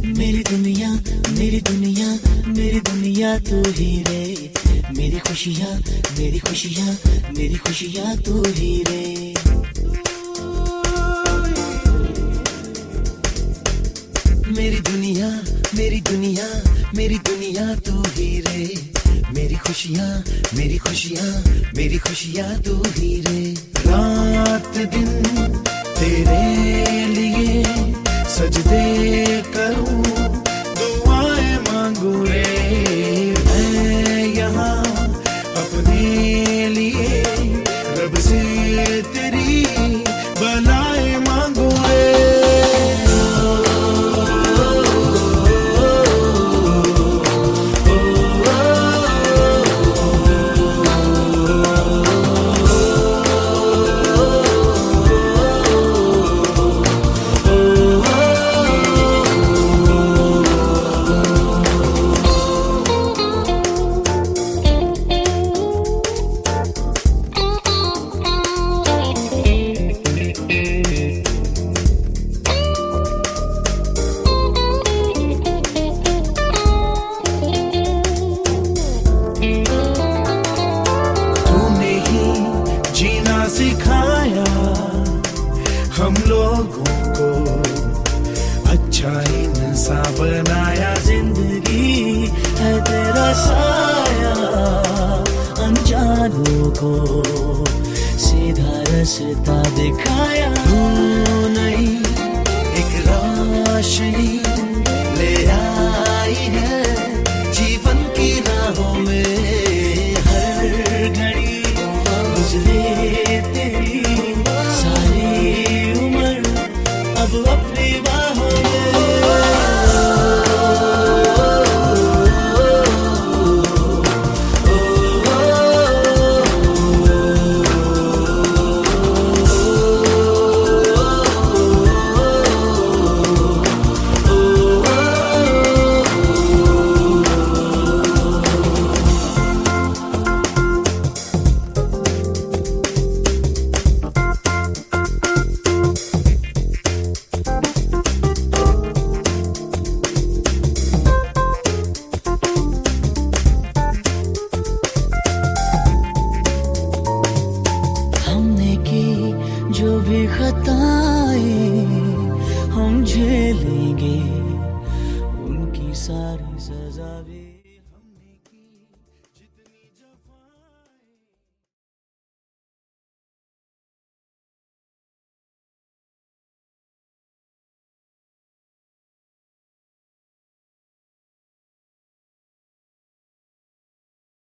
मेरी दुनिया मेरी दुनिया मेरी दुनिया तू ही रे, मेरी खुशियाँ मेरी खुशियाँ मेरी खुशियाँ तू ही रे। मेरी दुनिया मेरी दुनिया मेरी दुनिया तू ही रे, मेरी खुशियाँ मेरी खुशियाँ मेरी खुशियाँ तू ही रे। रात दिन तेरे लिए सजदे करूं, दुआएं मांगू रे, मैं यहाँ अपने लिए रब से तेरी भलाएं मांगू रे। सिखाया हम लोगों को, अच्छा इंसान बनाया, जिंदगी है तेरा साया, अनजानों को सीधा रास्ता दिखाया। तू नहीं एक रोशनी ले आई है जीवन की राहों में, हर घड़ी गुजरे अपनी बाहों जो भी खताएं हम झेलेंगे,